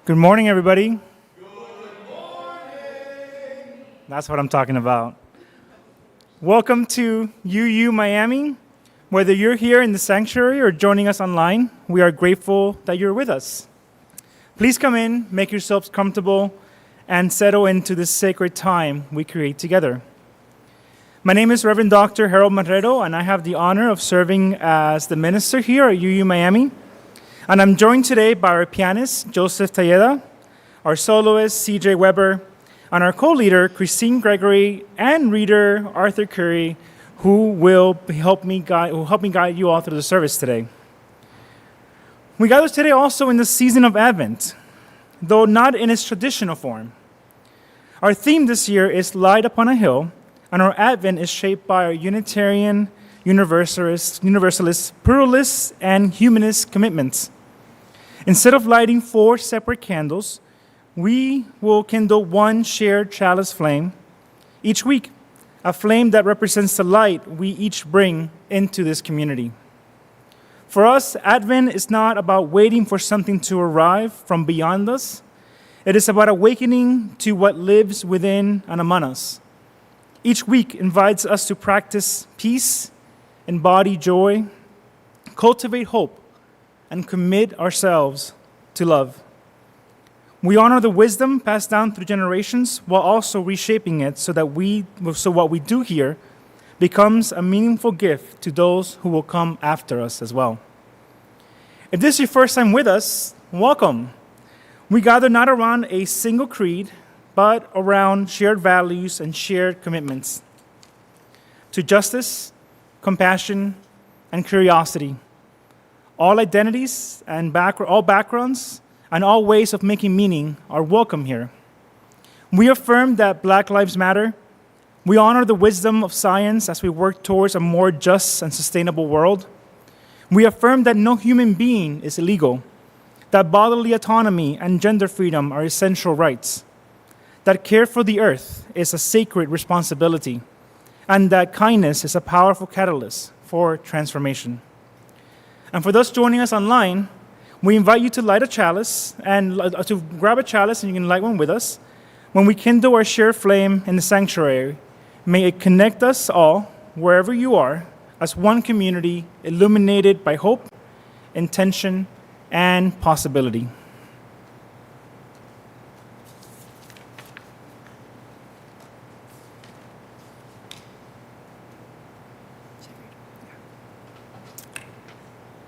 Good morning, everybody. That's what I'm talking about. Welcome to UU Miami. Whether you're here in the sanctuary or joining us online, we are grateful that you're with us. Please come in, make yourselves comfortable, and settle into this sacred time we create together. My name is Reverend Dr. Harold Marrero, and I have the honor of serving as the minister here at UU Miami. And I'm joined today by our pianist, Joseph Talleda, our soloist, CJ Weber, and our co-leader, Christine Gregory, and reader, Arthur Curry, who will help me guide you all through the service today. We gather today also in the season of Advent, though not in its traditional form. Our theme this year is Light Upon a Hill, and our Advent is shaped by our Unitarian, Universalist, pluralist, and humanist commitments. Instead of lighting 4 separate candles, we will kindle one shared chalice flame each week, a flame that represents the light we each bring into this community. For us, Advent is not about waiting for something to arrive from beyond us. It is about awakening to what lives within and among us. Each week invites us to practice peace, embody joy, cultivate hope, and commit ourselves to love. We honor the wisdom passed down through generations while also reshaping it so what we do here becomes a meaningful gift to those who will come after us as well. If this is your first time with us, welcome. We gather not around a single creed, but around shared values and shared commitments to justice, compassion, and curiosity. All identities and all backgrounds and all ways of making meaning are welcome here. We affirm that Black Lives Matter. We honor the wisdom of science as we work towards a more just and sustainable world. We affirm that no human being is illegal, that bodily autonomy and gender freedom are essential rights, that care for the earth is a sacred responsibility, and that kindness is a powerful catalyst for transformation. And for those joining us online, we invite you to light a chalice and to grab a chalice, and you can light one with us. When we kindle our shared flame in the sanctuary, may it connect us all, wherever you are, as one community illuminated by hope, intention, and possibility.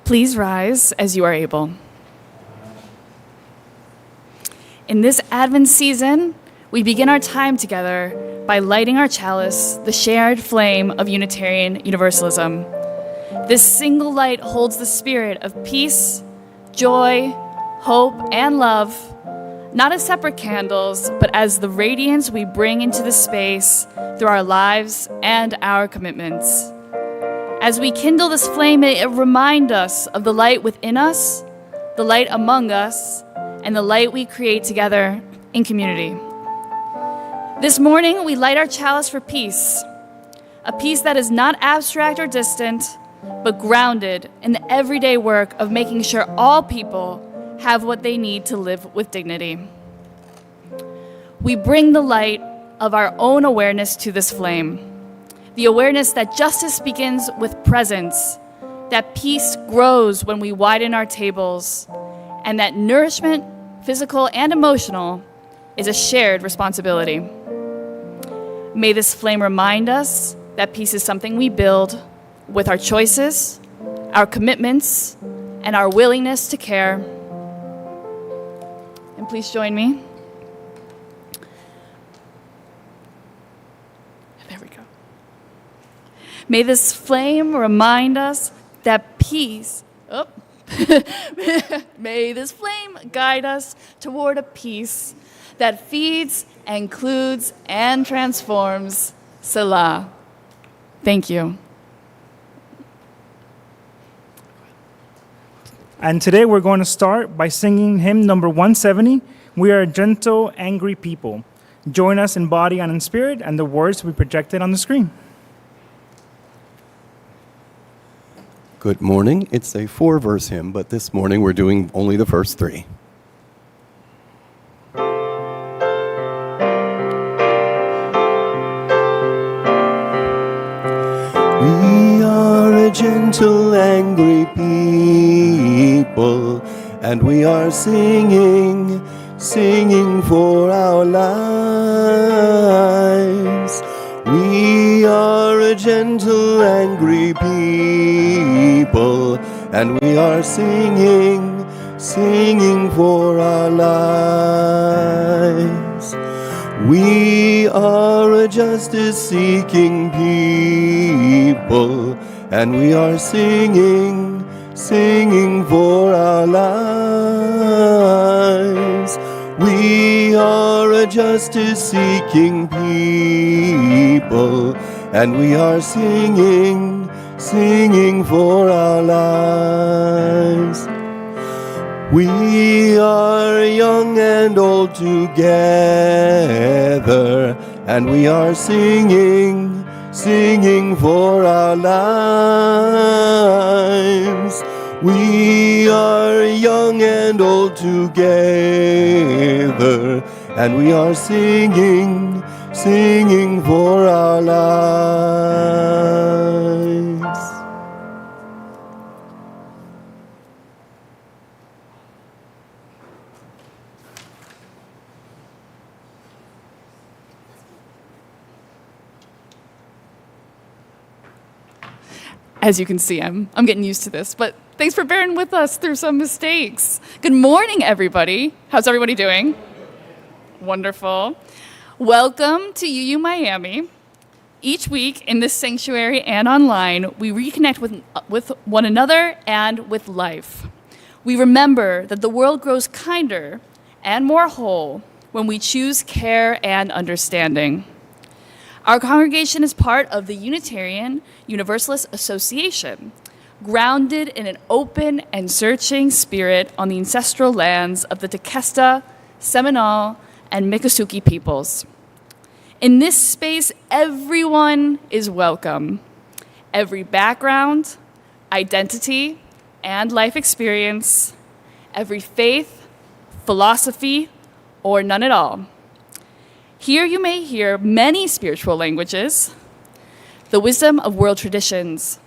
Please rise as you are able. In this Advent season, we begin our time together by lighting our chalice, the shared flame of Unitarian Universalism. This single light holds the spirit of peace, joy, hope, and love, not as separate candles, but as the radiance we bring into the space through our lives and our commitments. As we kindle this flame, may it remind us of the light within us, the light among us, and the light we create together in community. This morning, we light our chalice for peace, a peace that is not abstract or distant, but grounded in the everyday work of making sure all people have what they need to live with dignity. We bring the light of our own awareness to this flame. The awareness that justice begins with presence, that peace grows when we widen our tables, and that nourishment, physical and emotional, is a shared responsibility. May this flame remind us that peace is something we build with our choices, our commitments, and our willingness to care. And please join me. May this flame remind us that peace, may this flame guide us toward a peace that feeds, includes, and transforms. Selah. Thank you. And today we're going to start by singing hymn number 170, We Are a Gentle, Angry People. Join us in body and in spirit, and the words will be projected on the screen. Good morning. It's a 4-verse hymn, but this morning we're doing only the first 3. gentle, angry people, and we are singing, singing for our lives. We are a gentle, angry people, and we are singing, singing for our lives. We are a justice-seeking people, and we are singing, singing for our lives. We are a justice-seeking people, and we are singing, singing for our lives. We are young and old together, and we are singing, singing for our lives. We are young and old together, and we are singing, singing for our lives. As you can see, I'm getting used to this, but thanks for bearing with us through some mistakes. Good morning, everybody. How's everybody doing? Wonderful. Welcome to UU Miami. Each week in this sanctuary and online, we reconnect with one another and with life. We remember that the world grows kinder and more whole when we choose care and understanding. Our congregation is part of the Unitarian Universalist Association, grounded in an open and searching spirit on the ancestral lands of the Tequesta, Seminole, and Miccosukee peoples. In this space, everyone is welcome. Every background, identity, and life experience, every faith, philosophy, or none at all. Here you may hear many spiritual languages, the wisdom of world traditions,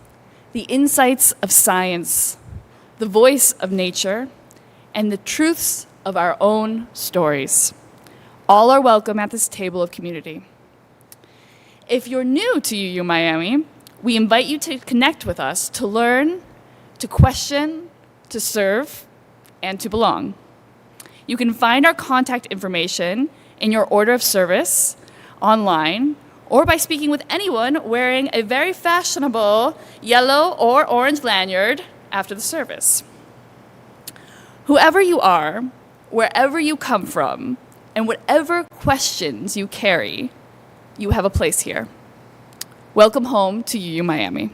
the insights of science, the voice of nature, and the truths of our own stories. All are welcome at this table of community. If you're new to UU Miami, we invite you to connect with us to learn, to question, to serve, and to belong. You can find our contact information in your order of service, online, or by speaking with anyone wearing a very fashionable yellow or orange lanyard after the service. Whoever you are, wherever you come from, and whatever questions you carry, you have a place here. Welcome home to UU Miami.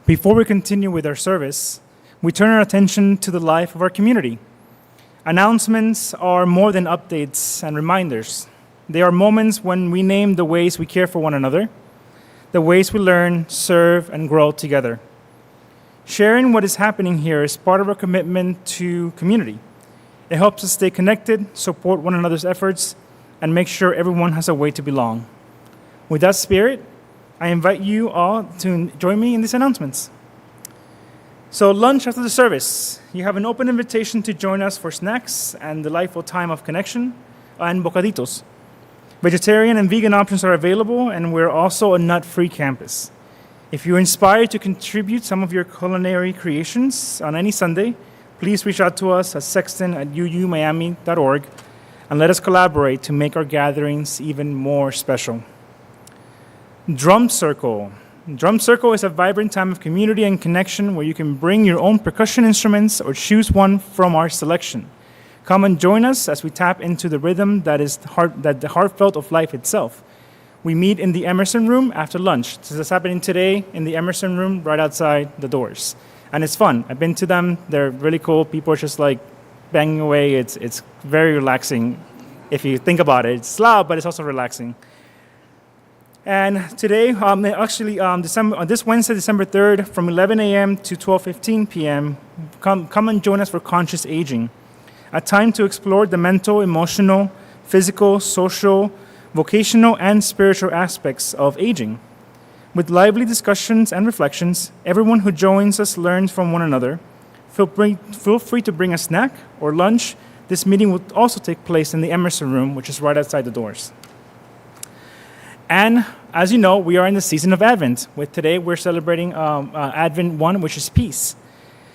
Before we continue with our service, we turn our attention to the life of our community. Announcements are more than updates and reminders. They are moments when we name the ways we care for one another, the ways we learn, serve, and grow together. Sharing what is happening here is part of our commitment to community. It helps us stay connected, support one another's efforts, and make sure everyone has a way to belong. With that spirit, I invite you all to join me in these announcements. So lunch after the service, you have an open invitation to join us for snacks and delightful time of connection and bocaditos. Vegetarian and vegan options are available, and we're also a nut-free campus. If you're inspired to contribute some of your culinary creations on any Sunday, please reach out to us at sexton@uumiami.org and let us collaborate to make our gatherings even more special. Drum Circle. Drum Circle is a vibrant time of community and connection where you can bring your own percussion instruments or choose one from our selection. Come and join us as we tap into the rhythm that is the heartfelt of life itself. We meet in the Emerson Room after lunch. This is happening today in the Emerson Room right outside the doors. And it's fun. I've been to them. They're really cool. People are just like banging away. It's very relaxing if you think about it. It's loud, but it's also relaxing. And today, this Wednesday, December 3rd, from 11 a.m. to 12:15 p.m., come and join us for Conscious Aging, a time to explore the mental, emotional, physical, social, vocational and spiritual aspects of aging. With lively discussions and reflections, everyone who joins us learns from one another. Feel free to bring a snack or lunch. This meeting will also take place in the Emerson Room, which is right outside the doors. And as you know, we are in the season of Advent. With today, we're celebrating Advent 1, which is peace.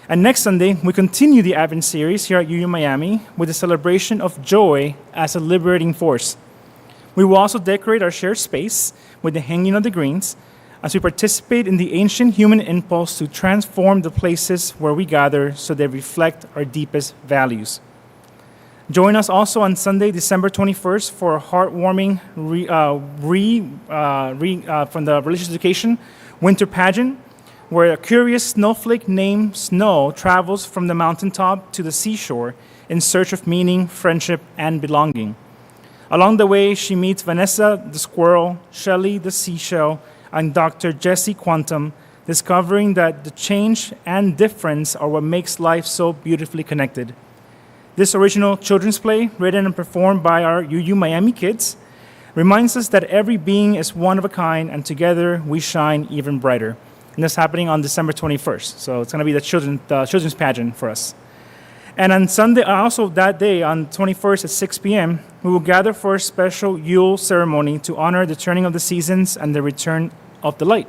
And next Sunday, we continue the Advent series here at UU Miami with a celebration of joy as a liberating force. We will also decorate our shared space with the hanging of the greens as we participate in the ancient human impulse to transform the places where we gather so they reflect our deepest values. Join us also on Sunday, December 21st for a heartwarming from the Religious Education Winter Pageant, where a curious snowflake named Snow travels from the mountaintop to the seashore in search of meaning, friendship, and belonging. Along the way, she meets Vanessa the squirrel, Shelley the seashell, and Dr. Jesse Quantum, discovering that the change and difference are what makes life so beautifully connected. This original children's play, written and performed by our UU Miami kids, reminds us that every being is one of a kind, and together we shine even brighter. And that's happening on December 21st. So it's going to be the children's pageant for us. And on Sunday, also that day, on 21st at 6 p.m., we will gather for a special Yule ceremony to honor the turning of the seasons and the return of the light.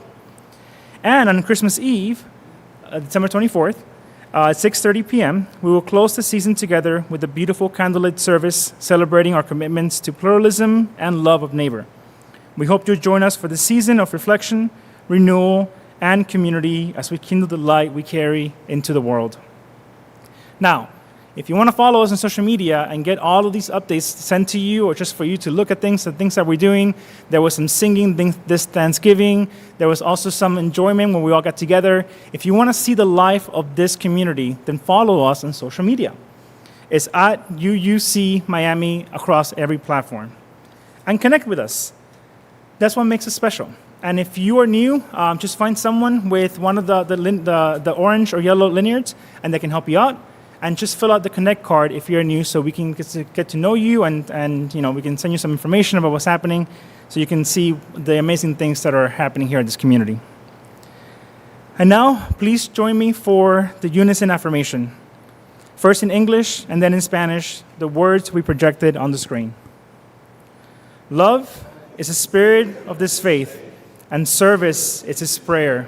And on Christmas Eve, December 24th, at 6:30 p.m., we will close the season together with a beautiful candlelit service celebrating our commitments to pluralism and love of neighbor. We hope you'll join us for the season of reflection, renewal, and community as we kindle the light we carry into the world. Now, if you want to follow us on social media and get all of these updates sent to you, or just for you to look at the things that we're doing, there was some singing this Thanksgiving. There was also some enjoyment when we all got together. If you want to see the life of this community, then follow us on social media. It's at UUC Miami across every platform. And connect with us. That's what makes us special. And if you are new, just find someone with one of the orange or yellow lineards, and they can help you out. And just fill out the Connect card if you're new, so we can get to know you, and we can send you some information about what's happening, so you can see the amazing things that are happening here in this community. And now, please join me for the unison affirmation. First in English and then in Spanish, the words we projected on the screen. Love is the spirit of this faith, and service is its prayer.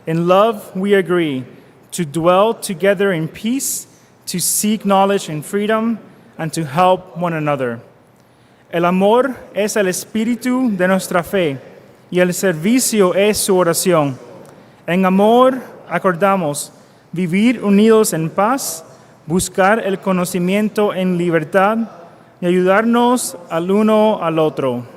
In love we agree to dwell together in peace, to seek knowledge and freedom, and to help one another. El amor es el espíritu de nuestra fe, y el servicio es su oración. En amor acordamos vivir unidos en paz, buscar el conocimiento en libertad, y ayudarnos al uno al otro.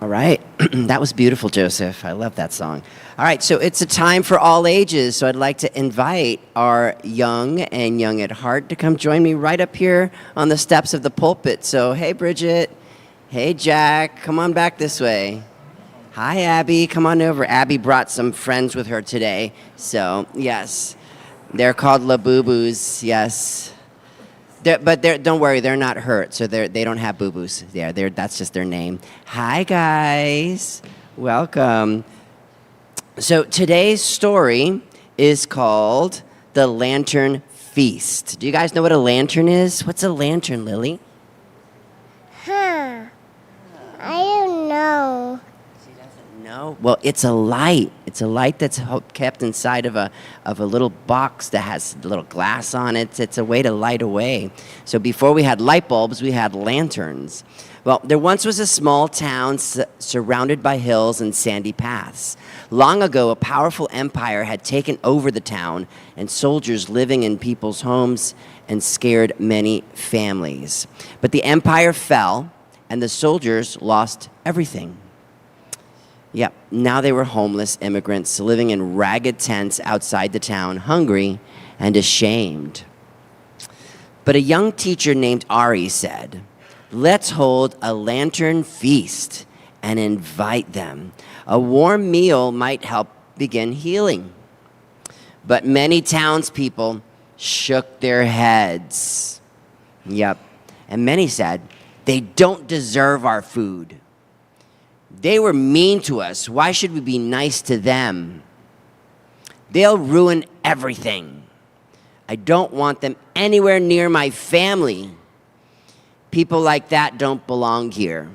All right. That was beautiful, Joseph. I love that song. All right, so it's a time for all ages. So I'd like to invite our young and young at heart to come join me right up here on the steps of the pulpit. So, hey, Bridget. Hey, Jack. Come on back this way. Hi, Abby. Come on over. Abby brought some friends with her today. So, yes, they're called La Boo-Boos. Yes. Don't worry, they're not hurt, so they don't have boo-boos. Yeah, that's just their name. Hi, guys. Welcome. So today's story is called The Lantern Feast. Do you guys know what a lantern is? What's a lantern, Lily? I don't know. She doesn't know? Well, it's a light. It's a light that's kept inside of a little box that has a little glass on it. It's a way to light a way. So before we had light bulbs, we had lanterns. Well, there once was a small town surrounded by hills and sandy paths. Long ago, a powerful empire had taken over the town, and soldiers living in people's homes and scared many families. But the empire fell, and the soldiers lost everything. Yep, now they were homeless immigrants living in ragged tents outside the town, hungry and ashamed. But a young teacher named Ari said, "Let's hold a lantern feast and invite them. A warm meal might help begin healing." But many townspeople shook their heads. Yep, and many said, "They don't deserve our food. They were mean to us. Why should we be nice to them? They'll ruin everything. I don't want them anywhere near my family. People like that don't belong here."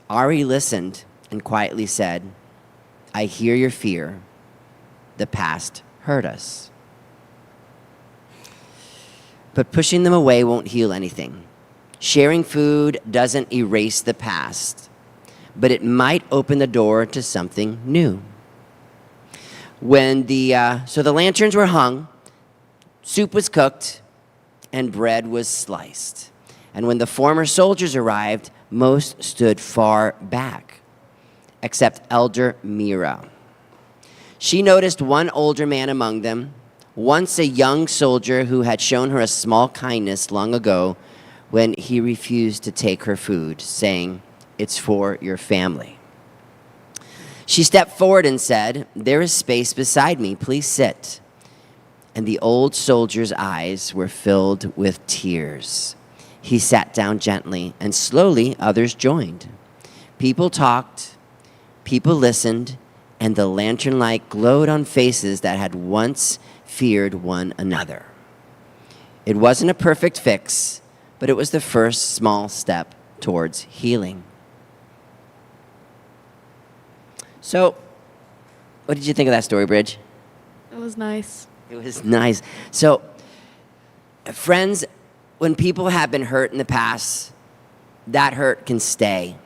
Ari listened and quietly said, "I hear your fear. The past hurt us. But pushing them away won't heal anything. Sharing food doesn't erase the past, but it might open the door to something new." So the lanterns were hung, soup was cooked, and bread was sliced. And when the former soldiers arrived, most stood far back, except Elder Mira. She noticed one older man among them, once a young soldier who had shown her a small kindness long ago when he refused to take her food, saying, "It's for your family." She stepped forward and said, "There is space beside me. Please sit." And the old soldier's eyes were filled with tears. He sat down gently, and slowly others joined. People talked, people listened, and the lantern light glowed on faces that had once feared one another. It wasn't a perfect fix, but it was the first small step towards healing. So, what did you think of that story, Bridge? It was nice. It was nice. So, friends, when people have been hurt in the past, that hurt can stay.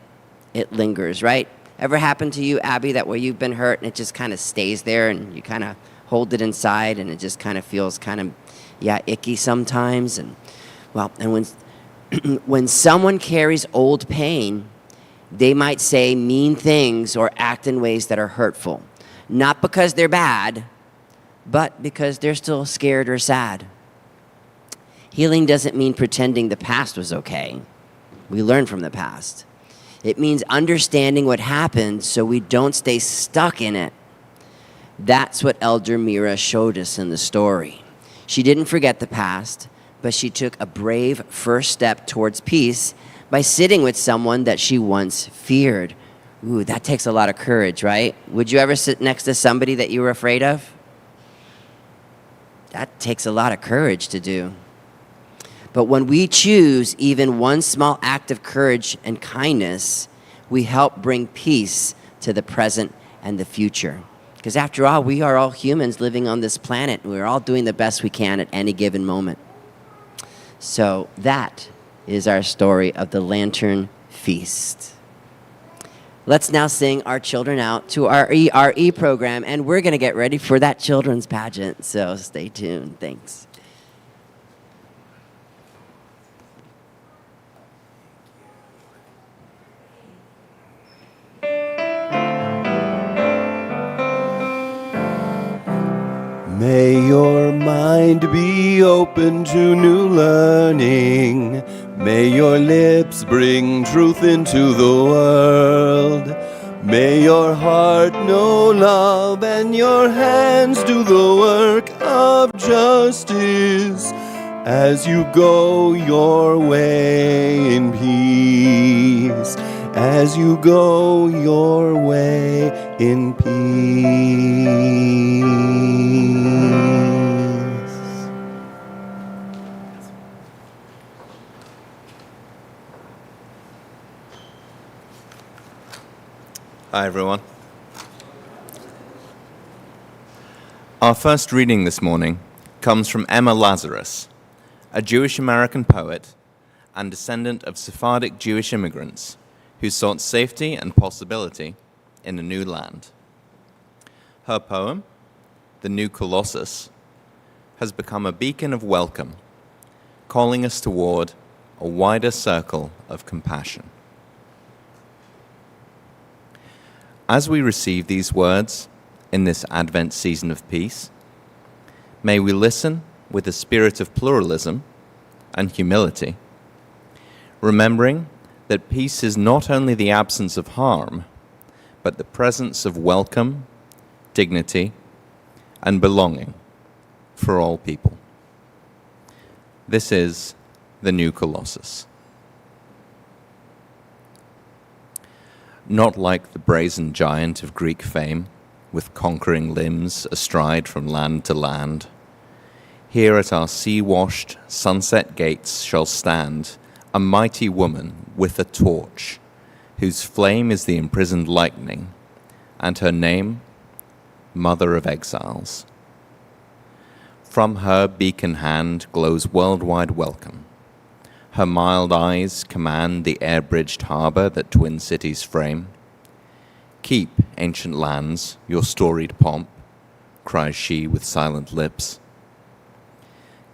It lingers, right? Ever happened to you, Abby, that where you've been hurt and it just kind of stays there and you kind of hold it inside and it just kind of feels kind of, icky sometimes? And when When someone carries old pain, they might say mean things or act in ways that are hurtful. Not because they're bad, but because they're still scared or sad. Healing doesn't mean pretending the past was okay. We learn from the past. It means understanding what happened so we don't stay stuck in it. That's what Elder Mira showed us in the story. She didn't forget the past, but she took a brave first step towards peace by sitting with someone that she once feared. Ooh, that takes a lot of courage, right? Would you ever sit next to somebody that you were afraid of? That takes a lot of courage to do. But when we choose even one small act of courage and kindness, we help bring peace to the present and the future. Because after all, we are all humans living on this planet. We're all doing the best we can at any given moment. So that is our story of the Lantern Feast. Let's now sing our children out to our ERE program, and we're going to get ready for that children's pageant. So stay tuned. Thanks. May your mind be open to new learning. May your lips bring truth into the world. May your heart know love and your hands do the work of justice as you go your way in peace. As you go your way in peace. Hi, everyone. Our first reading this morning comes from Emma Lazarus, a Jewish-American poet and descendant of Sephardic Jewish immigrants who sought safety and possibility in a new land. Her poem, The New Colossus, has become a beacon of welcome, calling us toward a wider circle of compassion. As we receive these words in this Advent season of peace, may we listen with a spirit of pluralism and humility, remembering that peace is not only the absence of harm, but the presence of welcome, dignity, and belonging for all people. This is the New Colossus. Not like the brazen giant of Greek fame, with conquering limbs astride from land to land, here at our sea-washed sunset gates shall stand a mighty woman with a torch, whose flame is the imprisoned lightning, and her name, Mother of Exiles. From her beacon hand glows worldwide welcome. Her mild eyes command the air-bridged harbor that twin cities frame. Keep, ancient lands, your storied pomp, cries she with silent lips.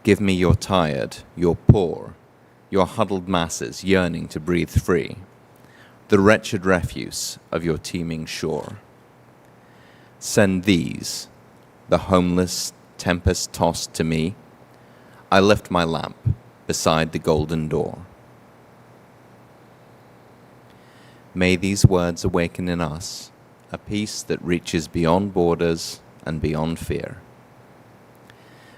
Give me your tired, your poor, your huddled masses yearning to breathe free, the wretched refuse of your teeming shore. Send these, the homeless, tempest-tossed to me. I lift my lamp beside the golden door. May these words awaken in us a peace that reaches beyond borders and beyond fear.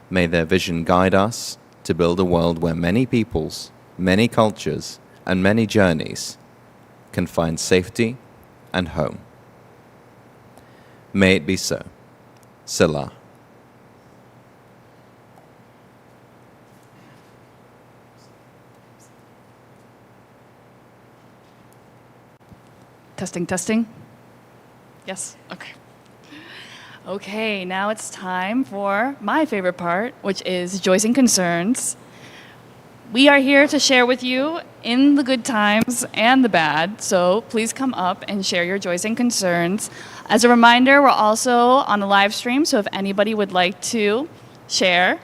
May their vision guide us to build a world where many peoples, many cultures, and many journeys can find safety and home. May it be so. Selah. Testing, testing. Yes? Okay. Okay, now it's time for my favorite part, which is Joys and Concerns. We are here to share with you in the good times and the bad, so please come up and share your joys and concerns. As a reminder, we're also on the live stream, so if anybody would like to share,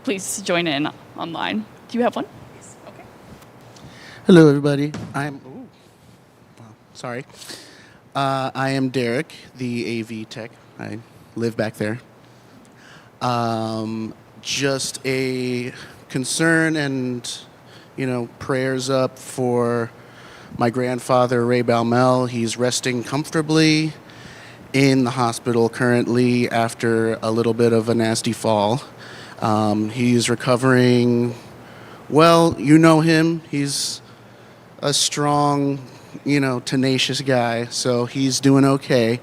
please join in online. Do you have one? Yes. Okay. Hello, everybody. Sorry. I am Derek, the AV tech. I live back there. Just a concern and, prayers up for my grandfather, Ray Balmel. He's resting comfortably in the hospital currently after a little bit of a nasty fall. He's recovering well. You know him. He's a strong, tenacious guy, so he's doing okay.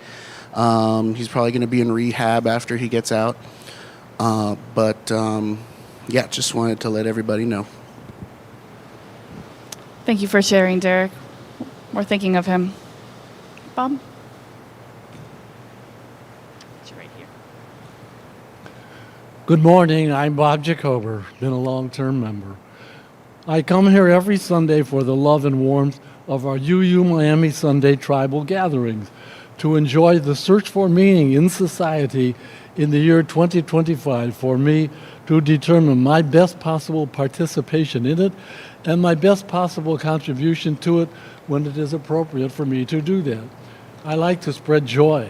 He's probably going to be in rehab after he gets out. Yeah, just wanted to let everybody know. Thank you for sharing, Derek. We're thinking of him. Bob? You're right here. Good morning. I'm Bob Jacober, been a long-term member. I come here every Sunday for the love and warmth of our UU Miami Sunday tribal gatherings to enjoy the search for meaning in society in the year 2025 for me to determine my best possible participation in it and my best possible contribution to it when it is appropriate for me to do that. I like to spread joy.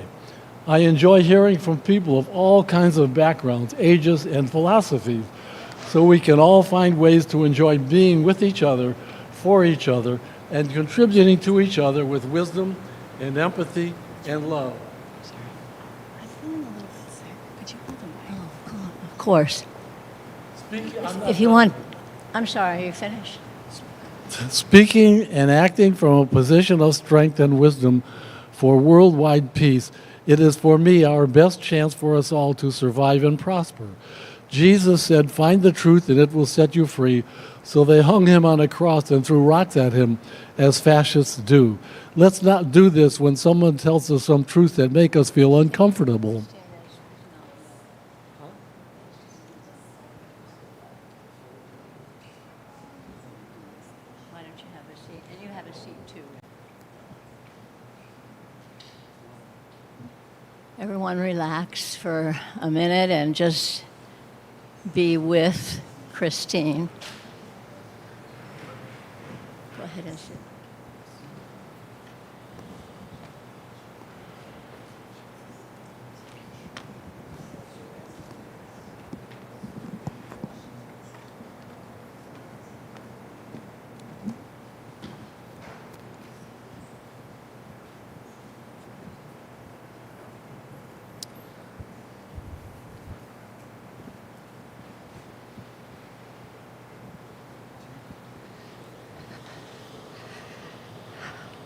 I enjoy hearing from people of all kinds of backgrounds, ages, and philosophies, so we can all find ways to enjoy being with each other, for each other, and contributing to each other with wisdom and empathy and love. I'm feeling a little bit sick. Could you hold the mic? Of course. If you want, I'm sorry, are you finished? Speaking and acting from a position of strength and wisdom for worldwide peace, it is for me our best chance for us all to survive and prosper. Jesus said, "Find the truth and it will set you free." So they hung him on a cross and threw rocks at him, as fascists do. Let's not do this when someone tells us some truth that make us feel uncomfortable. Why don't you have a seat? And you have a seat too. Everyone relax for a minute and just be with Christine. Go ahead and sit.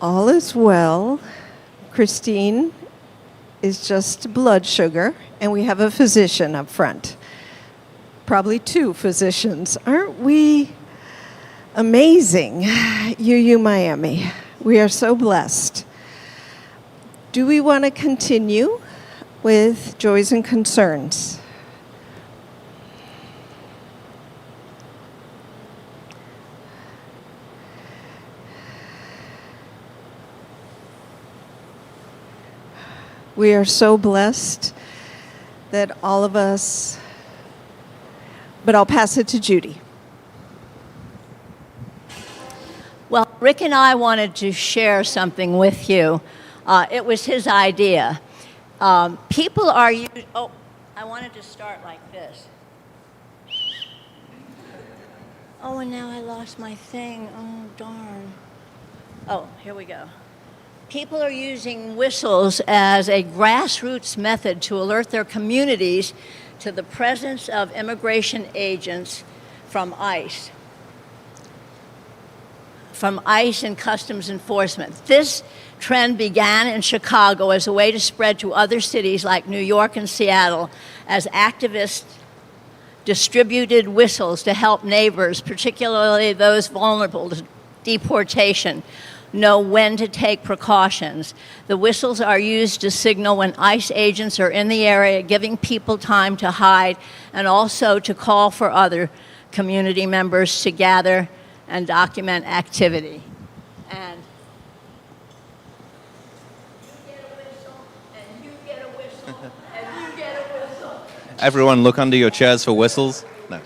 All is well. Christine is just blood sugar, and we have a physician up front. Probably two physicians. Aren't we amazing? UU Miami. We are so blessed. Do we want to continue with joys and concerns? We are so blessed that all of us, but I'll pass it to Judy. Well, Rick and I wanted to share something with you. It was his idea. People are oh, I wanted to start like this. Oh, and now I lost my thing. Oh, darn. Oh, here we go. People are using whistles as a grassroots method to alert their communities to the presence of immigration agents from ICE and Customs Enforcement. This trend began in Chicago as a way to spread to other cities like New York and Seattle as activists distributed whistles to help neighbors, particularly those vulnerable to deportation, know when to take precautions. The whistles are used to signal when ICE agents are in the area, giving people time to hide, and also to call for other community members to gather and document activity. And you get a whistle, and you get a whistle, and you get a whistle. Everyone look under your chairs for whistles. No.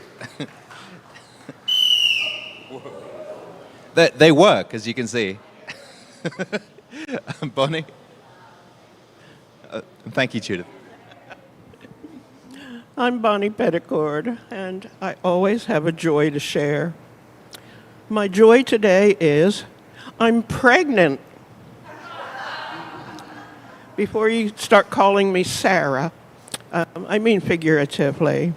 They work, as you can see. Bonnie? Thank you, Judith. I'm Bonnie Petticord, and I always have a joy to share. My joy today is I'm pregnant. Before you start calling me Sarah, I mean figuratively.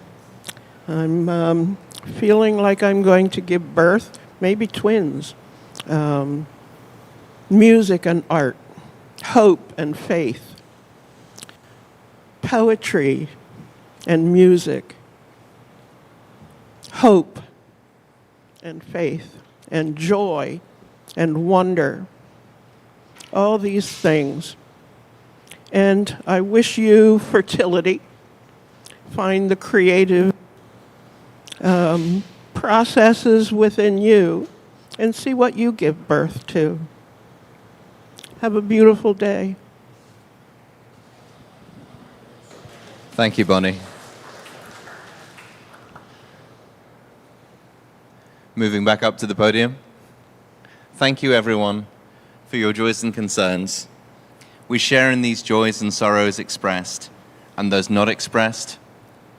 I'm feeling like I'm going to give birth, maybe twins. Music and art, hope and faith, poetry and music, hope and faith, and joy and wonder, all these things. And I wish you fertility. Find the creative processes within you and see what you give birth to. Have a beautiful day. Thank you, Bonnie. Moving back up to the podium. Thank you, everyone, for your joys and concerns. We share in these joys and sorrows expressed, and those not expressed,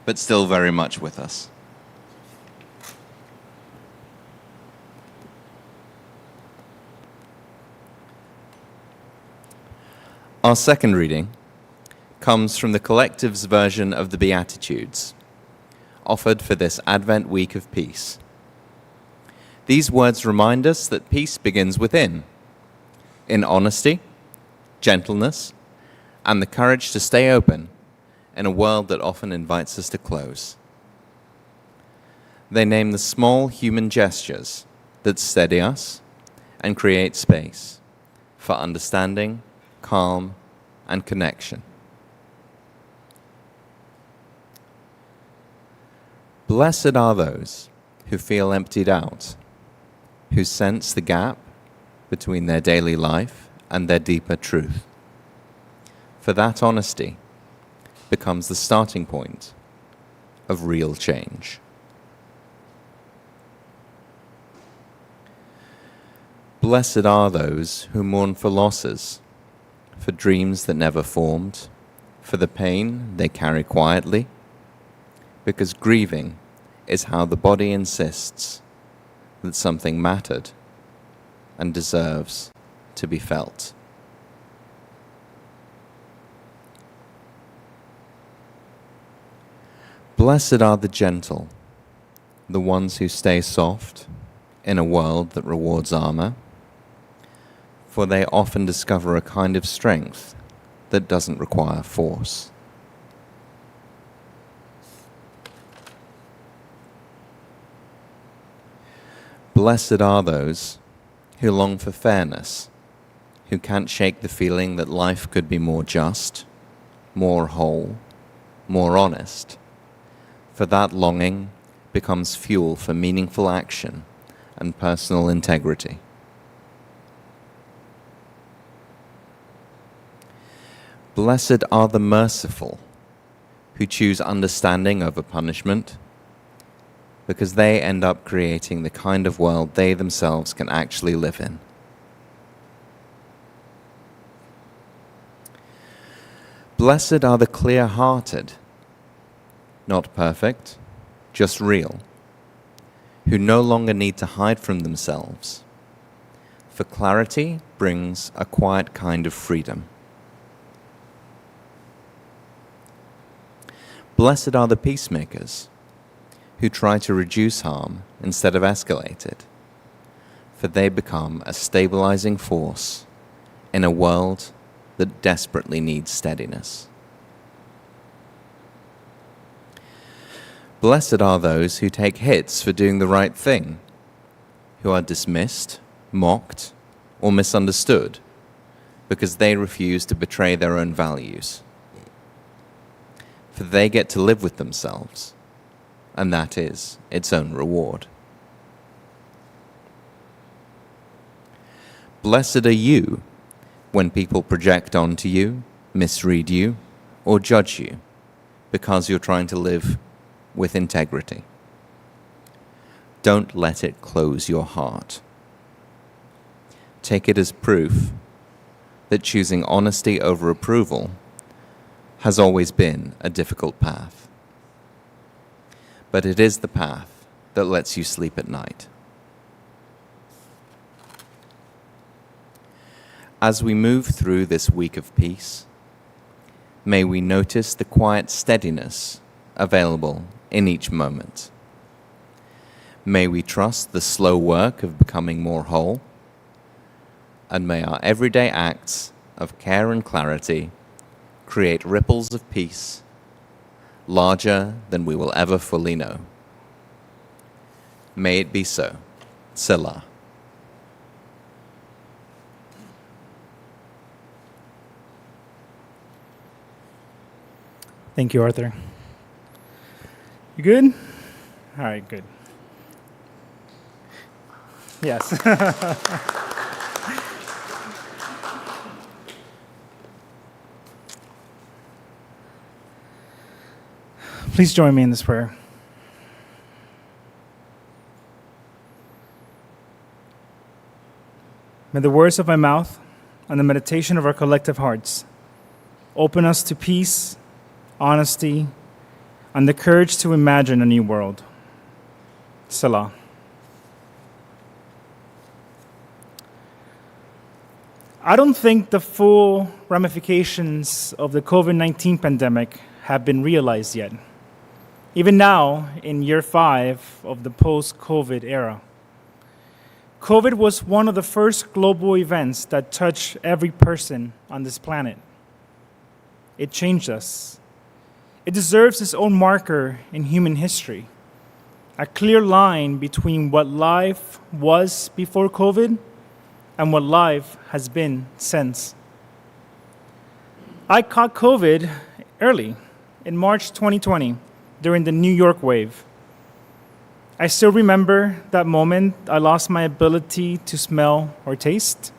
but still very much with us. Our second reading comes from the collective's version of the Beatitudes, offered for this Advent week of peace. These words remind us that peace begins within, in honesty, gentleness, and the courage to stay open in a world that often invites us to close. They name the small human gestures that steady us and create space for understanding, calm, and connection. Blessed are those who feel emptied out, who sense the gap between their daily life and their deeper truth. For that honesty becomes the starting point of real change. Blessed are those who mourn for losses, for dreams that never formed, for the pain they carry quietly, because grieving is how the body insists that something mattered and deserves to be felt. Blessed are the gentle, the ones who stay soft in a world that rewards armor, for they often discover a kind of strength that doesn't require force. Blessed are those who long for fairness, who can't shake the feeling that life could be more just, more whole, more honest, for that longing becomes fuel for meaningful action and personal integrity. Blessed are the merciful, who choose understanding over punishment, because they end up creating the kind of world they themselves can actually live in. Blessed are the clear-hearted, not perfect, just real, who no longer need to hide from themselves, for clarity brings a quiet kind of freedom. Blessed are the peacemakers, who try to reduce harm instead of escalate it, for they become a stabilizing force in a world that desperately needs steadiness. Blessed are those who take hits for doing the right thing, who are dismissed, mocked, or misunderstood because they refuse to betray their own values. For they get to live with themselves, and that is its own reward. Blessed are you when people project onto you, misread you, or judge you because you're trying to live with integrity. Don't let it close your heart. take it as proof that choosing honesty over approval has always been a difficult path. But it is the path that lets you sleep at night. As we move through this week of peace, may we notice the quiet steadiness available in each moment. May we trust the slow work of becoming more whole, and may our everyday acts of care and clarity create ripples of peace larger than we will ever fully know. May it be so. Selah. Thank you, Arthur. You good? All right, good. Yes. Please join me in this prayer. May the words of my mouth and the meditation of our collective hearts open us to peace, honesty, and the courage to imagine a new world. Selah. I don't think the full ramifications of the COVID-19 pandemic have been realized yet. Even now, in year 5 of the post-COVID era, COVID was one of the first global events that touched every person on this planet. It changed us. It deserves its own marker in human history, a clear line between what life was before COVID and what life has been since. I caught COVID early, in March 2020, during the New York wave. I still remember that moment I lost my ability to smell or taste.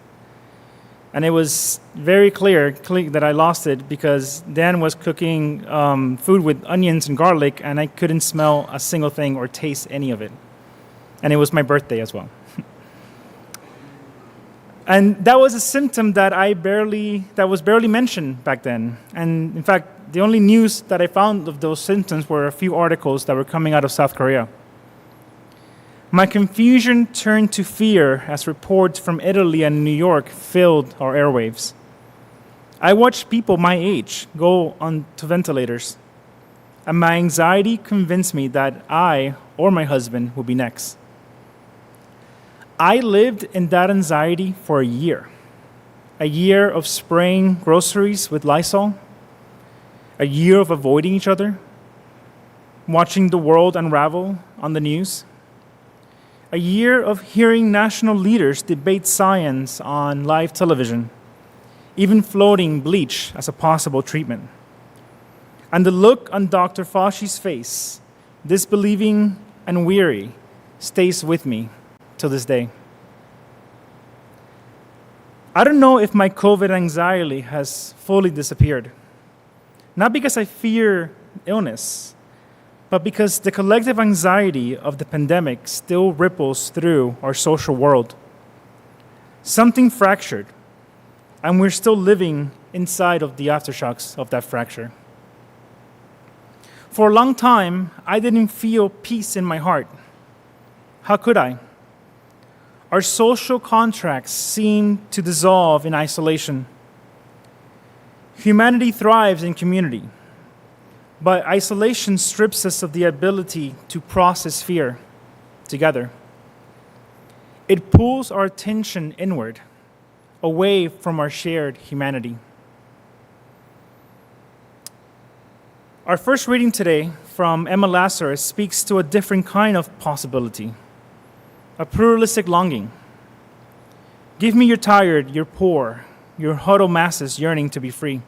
And it was very clear that I lost it because Dan was cooking food with onions and garlic, and I couldn't smell a single thing or taste any of it. And it was my birthday as well. And that was a symptom that was barely mentioned back then. And in fact, the only news that I found of those symptoms were a few articles that were coming out of South Korea. My confusion turned to fear as reports from Italy and New York filled our airwaves. I watched people my age go onto ventilators, and my anxiety convinced me that I or my husband would be next. I lived in that anxiety for a year of spraying groceries with Lysol, a year of avoiding each other, watching the world unravel on the news, a year of hearing national leaders debate science on live television, even floating bleach as a possible treatment. And the look on Dr. Fauci's face, disbelieving and weary, stays with me till this day. I don't know if my COVID anxiety has fully disappeared. Not because I fear illness, but because the collective anxiety of the pandemic still ripples through our social world. Something fractured, and we're still living inside of the aftershocks of that fracture. For a long time, I didn't feel peace in my heart. How could I? Our social contracts seem to dissolve in isolation. Humanity thrives in community, but isolation strips us of the ability to process fear together. It pulls our attention inward, away from our shared humanity. Our first reading today from Emma Lazarus speaks to a different kind of possibility, a pluralistic longing. Give me your tired, your poor, your huddled masses yearning to be free.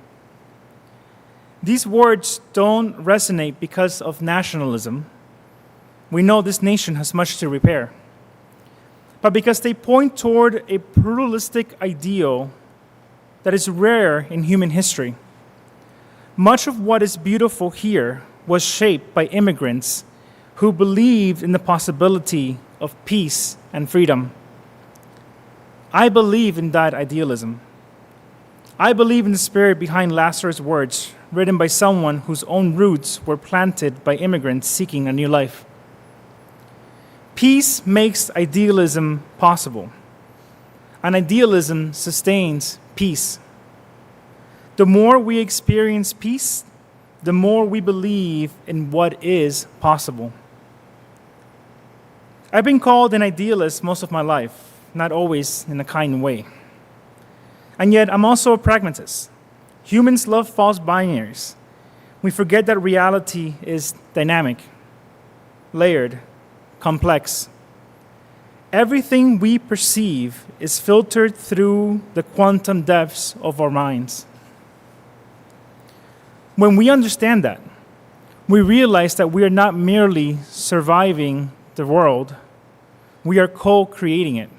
These words don't resonate because of nationalism. We know this nation has much to repair. But because they point toward a pluralistic ideal that is rare in human history. Much of what is beautiful here was shaped by immigrants who believed in the possibility of peace and freedom. I believe in that idealism. I believe in the spirit behind Lazarus' words, written by someone whose own roots were planted by immigrants seeking a new life. Peace makes idealism possible, and idealism sustains peace. The more we experience peace, the more we believe in what is possible. I've been called an idealist most of my life, not always in a kind way. And yet, I'm also a pragmatist. Humans love false binaries. We forget that reality is dynamic, layered, complex. Everything we perceive is filtered through the quantum depths of our minds. When we understand that, we realize that we are not merely surviving the world, we are co-creating it.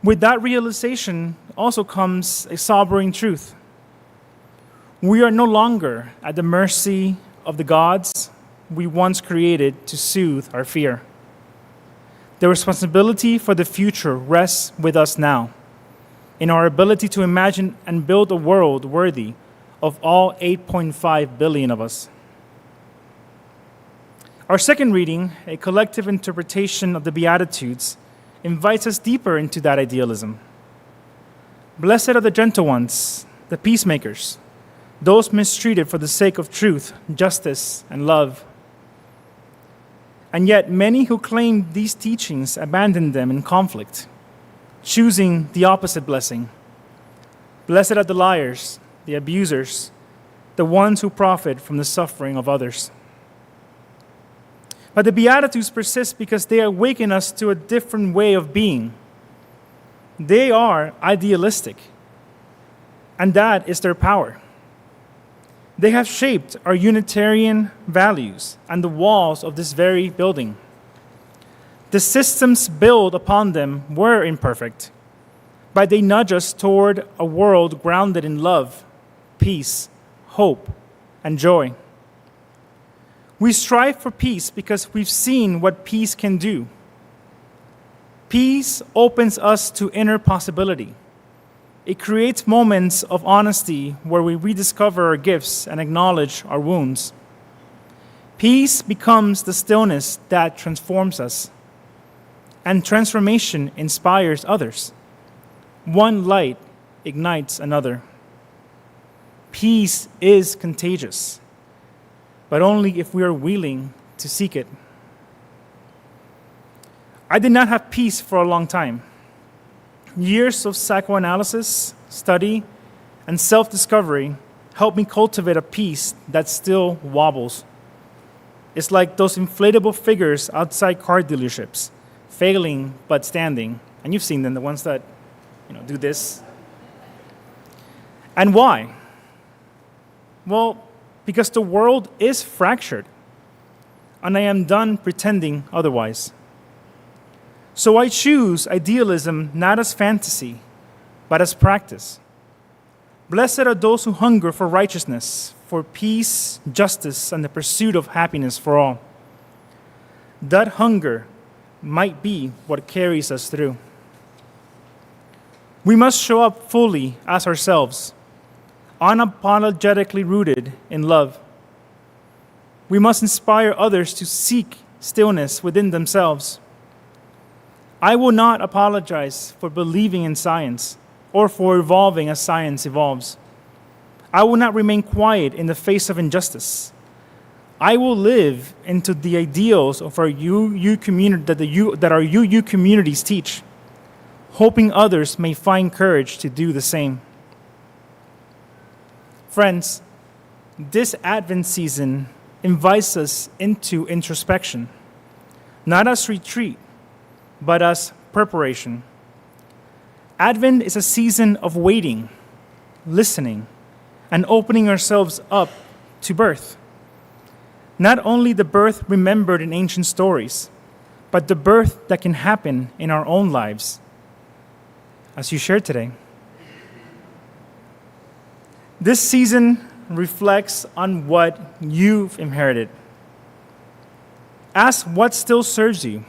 With that realization also comes a sobering truth. We are no longer at the mercy of the gods we once created to soothe our fear. The responsibility for the future rests with us now, in our ability to imagine and build a world worthy of all 8.5 billion of us. Our second reading, a collective interpretation of the Beatitudes, invites us deeper into that idealism. Blessed are the gentle ones, the peacemakers, those mistreated for the sake of truth, justice, and love. And yet, many who claim these teachings abandon them in conflict, choosing the opposite blessing. Blessed are the liars, the abusers, the ones who profit from the suffering of others. But the Beatitudes persist because they awaken us to a different way of being. They are idealistic, and that is their power. They have shaped our Unitarian values and the walls of this very building. The systems built upon them were imperfect, but they nudge us toward a world grounded in love, peace, hope, and joy. We strive for peace because we've seen what peace can do. Peace opens us to inner possibility. It creates moments of honesty where we rediscover our gifts and acknowledge our wounds. Peace becomes the stillness that transforms us, and transformation inspires others. One light ignites another. Peace is contagious, but only if we are willing to seek it. I did not have peace for a long time. Years of psychoanalysis, study, and self-discovery helped me cultivate a peace that still wobbles. It's like those inflatable figures outside car dealerships, failing but standing. And you've seen them, the ones that, do this. And why? Well, because the world is fractured, and I am done pretending otherwise. So I choose idealism not as fantasy, but as practice. Blessed are those who hunger for righteousness, for peace, justice, and the pursuit of happiness for all. That hunger might be what carries us through. We must show up fully as ourselves, unapologetically rooted in love. We must inspire others to seek stillness within themselves. I will not apologize for believing in science or for evolving as science evolves. I will not remain quiet in the face of injustice. I will live into the ideals of our UU community that our UU communities teach, hoping others may find courage to do the same. Friends, this Advent season invites us into introspection, not as retreat, but as preparation. Advent is a season of waiting, listening, and opening ourselves up to birth. Not only the birth remembered in ancient stories, but the birth that can happen in our own lives, as you shared today. This season reflects on what you've inherited. Ask what still serves you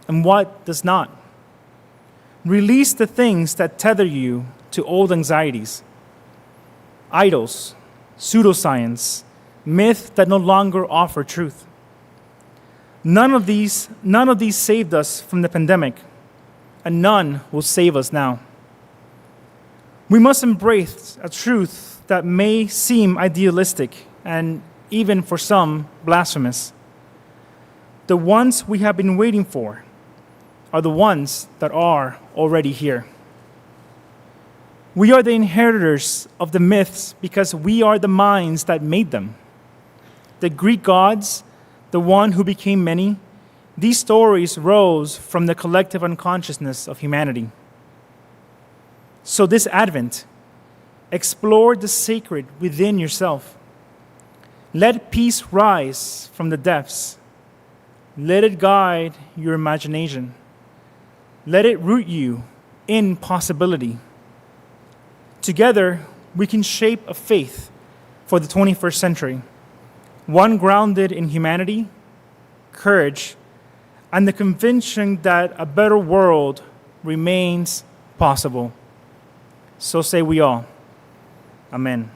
and what does not. Release the things that tether you to old anxieties, idols, pseudoscience, myth that no longer offer truth. None of these saved us from the pandemic, and none will save us now. We must embrace a truth that may seem idealistic and even for some blasphemous. The ones we have been waiting for are the ones that are already here. We are the inheritors of the myths because we are the minds that made them. The Greek gods, the one who became many, these stories rose from the collective unconsciousness of humanity. So this Advent, explore the sacred within yourself. Let peace rise from the depths. Let it guide your imagination. Let it root you in possibility. Together, we can shape a faith for the 21st century, one grounded in humanity, courage, and the conviction that a better world remains possible. So say we all. Amen.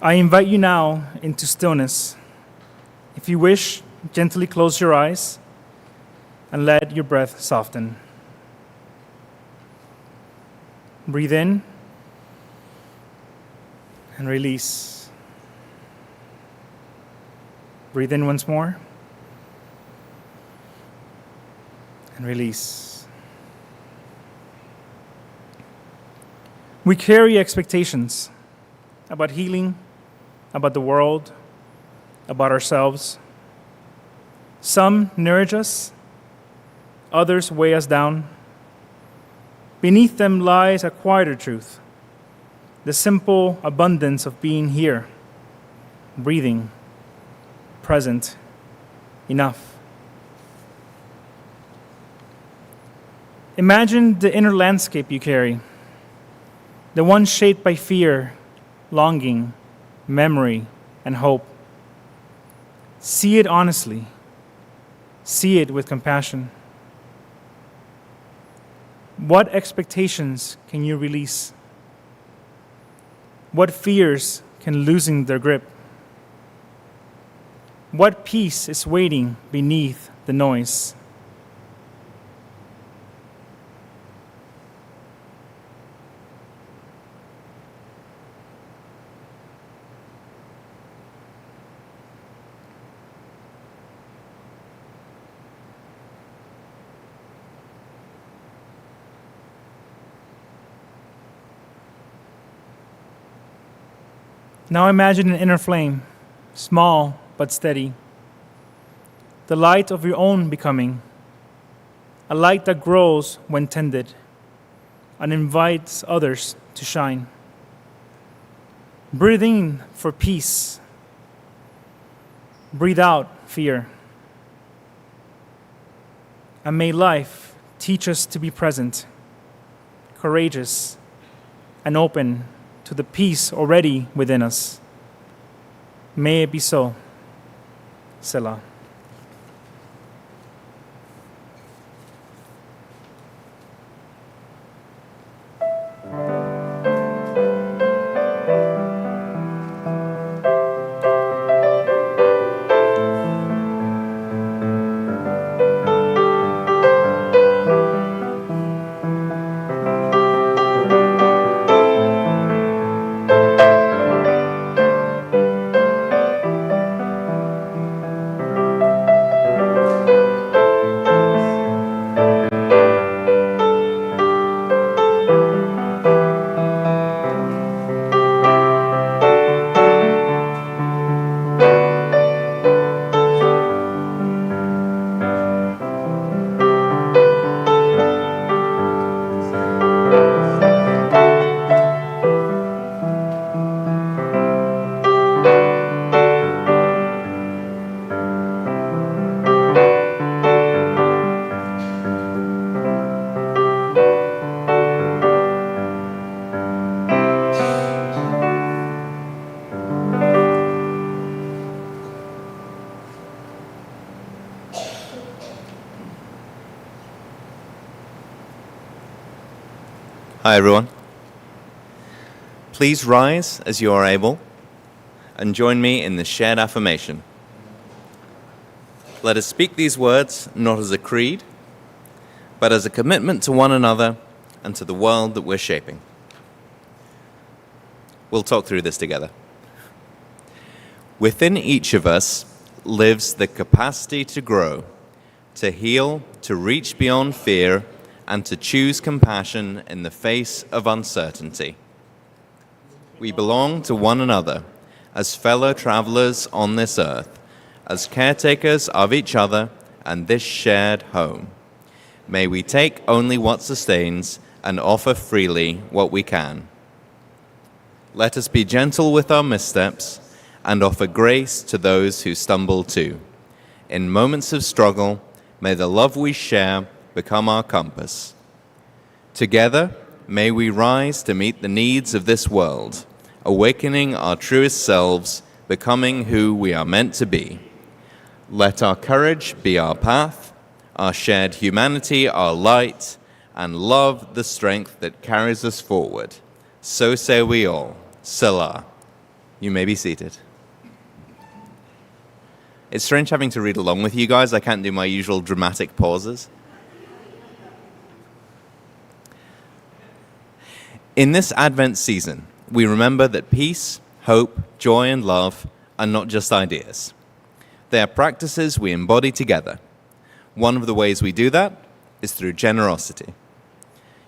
I invite you now into stillness. If you wish, gently close your eyes and let your breath soften. Breathe in and release. Breathe in once more and release. We carry expectations about healing, about the world, about ourselves. Some nourish us, others weigh us down. Beneath them lies a quieter truth, the simple abundance of being here, breathing, present, enough. Imagine the inner landscape you carry, the one shaped by fear, longing, memory, and hope. See it honestly. See it with compassion. What expectations can you release? What fears can loosen their grip? What peace is waiting beneath the noise? Now imagine an inner flame, small but steady, the light of your own becoming, a light that grows when tended and invites others to shine. Breathe in for peace. Breathe out fear. And may life teach us to be present, courageous, and open to the peace already within us. May it be so. Selah. Hi, everyone. Please rise as you are able and join me in the shared affirmation. Let us speak these words not as a creed, but as a commitment to one another and to the world that we're shaping. We'll talk through this together. Within each of us lives the capacity to grow, to heal, to reach beyond fear, and to choose compassion in the face of uncertainty. We belong to one another as fellow travelers on this earth, as caretakers of each other and this shared home. May we take only what sustains and offer freely what we can. Let us be gentle with our missteps and offer grace to those who stumble too. In moments of struggle, may the love we share become our compass. Together, may we rise to meet the needs of this world, awakening our truest selves, becoming who we are meant to be. Let our courage be our path, our shared humanity our light, and love the strength that carries us forward. So say we all. Selah. You may be seated. It's strange having to read along with you guys. I can't do my usual dramatic pauses. In this Advent season, we remember that peace, hope, joy, and love are not just ideas. They are practices we embody together. One of the ways we do that is through generosity.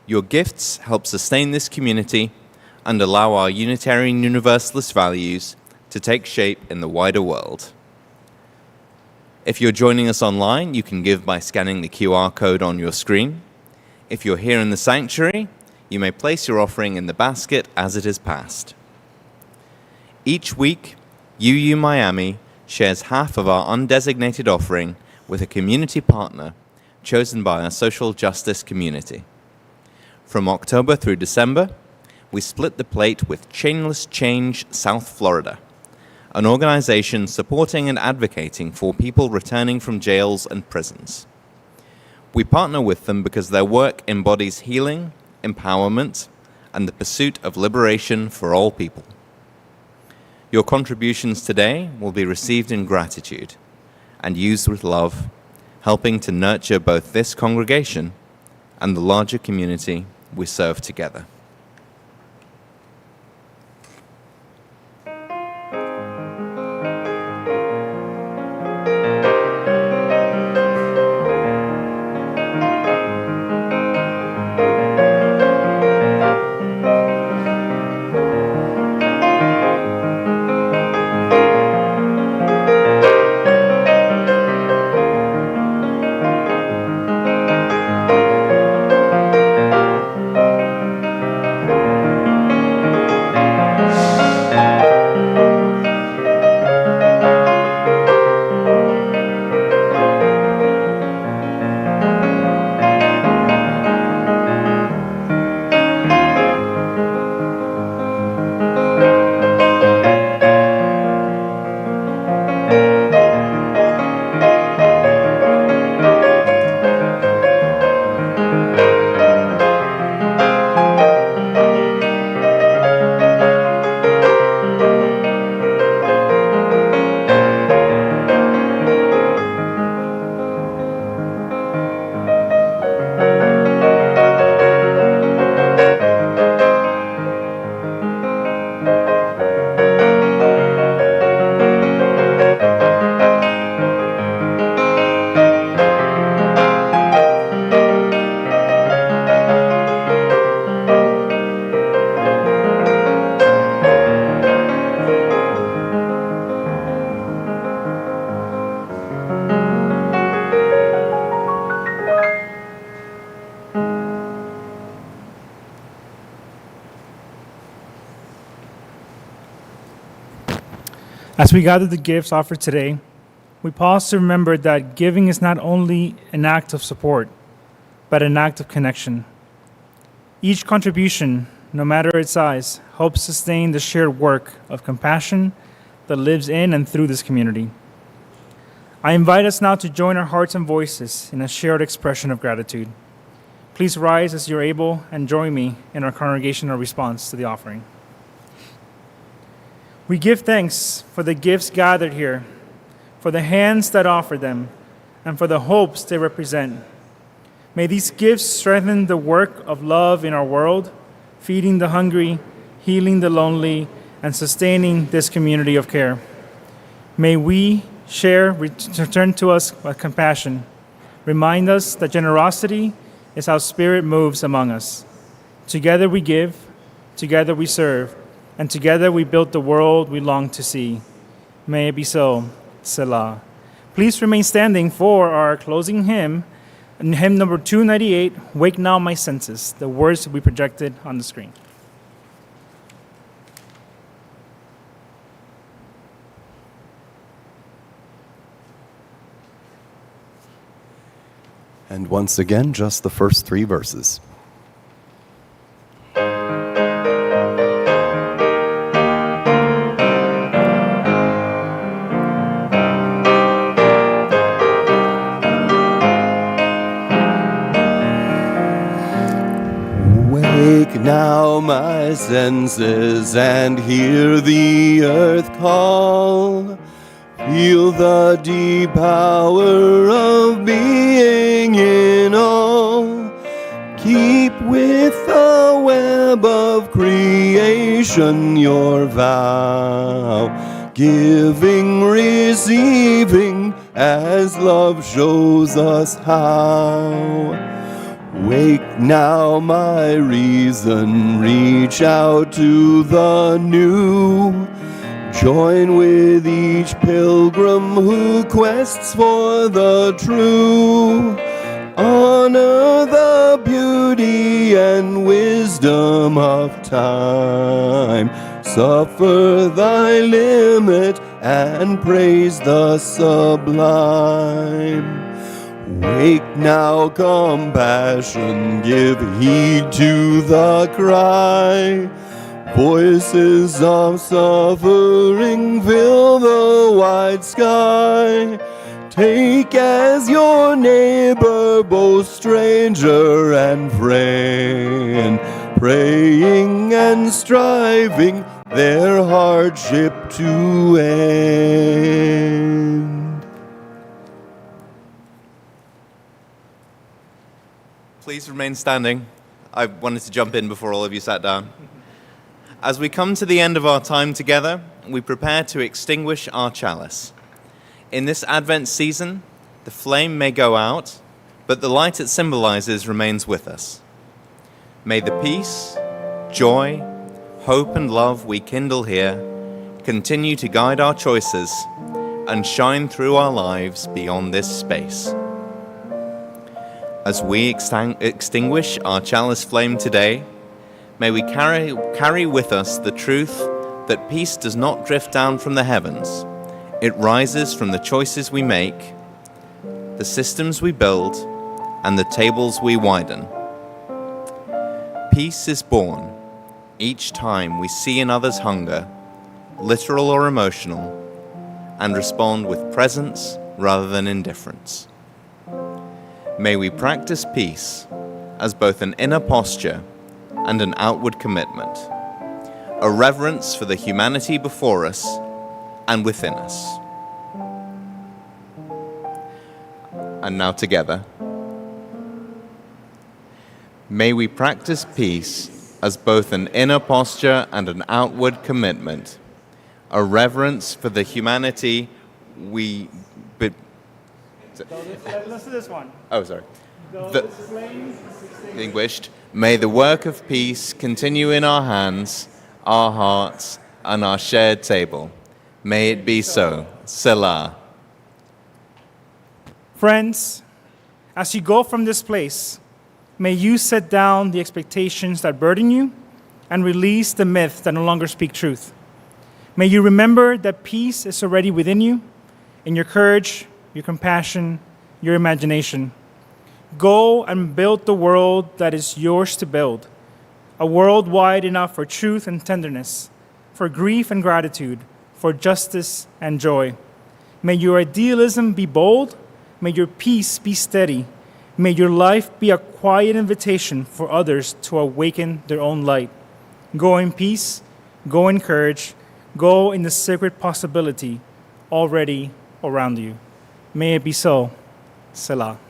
Your gifts help sustain this community and allow our Unitarian Universalist values to take shape in the wider world. If you're joining us online, you can give by scanning the QR code on your screen. If you're here in the sanctuary, you may place your offering in the basket as it is passed. Each week, UU Miami shares half of our undesignated offering with a community partner chosen by our social justice community. From October through December, we split the plate with Chainless Change South Florida, an organization supporting and advocating for people returning from jails and prisons. We partner with them because their work embodies healing, empowerment, and the pursuit of liberation for all people. Your contributions today will be received in gratitude and used with love, helping to nurture both this congregation and the larger community we serve together. As we gather the gifts offered today, we pause to remember that giving is not only an act of support, but an act of connection. Each contribution, no matter its size, helps sustain the shared work of compassion that lives in and through this community. I invite us now to join our hearts and voices in a shared expression of gratitude. Please rise as you're able and join me in our congregational response to the offering. We give thanks for the gifts gathered here, for the hands that offer them, and for the hopes they represent. May these gifts strengthen the work of love in our world, feeding the hungry, healing the lonely, and sustaining this community of care. May we return to us with compassion. Remind us that generosity is how Spirit moves among us. Together we give, together we serve, and together we build the world we long to see. May it be so. Selah. Please remain standing for our closing hymn, hymn number 298, Wake Now My Senses. The words will be projected on the screen. And once again, just the first 3 verses. Wake now my senses and hear the earth call. Feel the deep power of being in all. Keep with the web of creation your vow, giving, receiving, as love shows us how. Wake now my reason, reach out to the new. Join with each pilgrim who quests for the true. Honor the beauty and wisdom of time. Suffer thy limit and praise the sublime. Wake now, compassion, give heed to the cry. Voices of suffering fill the wide sky. Take as your neighbor both stranger and friend, praying and striving their hardship to end. Please remain standing. I wanted to jump in before all of you sat down. As we come to the end of our time together, we prepare to extinguish our chalice. In this Advent season, the flame may go out, but the light it symbolizes remains with us. May the peace, joy, hope, and love we kindle here continue to guide our choices and shine through our lives beyond this space. As we extinguish our chalice flame today, may we carry with us the truth that peace does not drift down from the heavens. It rises from the choices we make, the systems we build, and the tables we widen. Peace is born each time we see in others hunger, literal or emotional, and respond with presence rather than indifference. May we practice peace as both an inner posture and an outward commitment, a reverence for the humanity before us and within us. And now together. May we practice peace as both an inner posture and an outward commitment, a reverence for the humanity we... Let's do this one. Oh, sorry. Extinguished. May the work of peace continue in our hands, our hearts, and our shared table. May it be so. Selah. Friends, as you go from this place, may you set down the expectations that burden you and release the myths that no longer speak truth. May you remember that peace is already within you, in your courage, your compassion, your imagination. Go and build the world that is yours to build, a world wide enough for truth and tenderness, for grief and gratitude, for justice and joy. May your idealism be bold, may your peace be steady, may your life be a quiet invitation for others to awaken their own light. Go in peace, go in courage, go in the sacred possibility already around you. May it be so. Selah.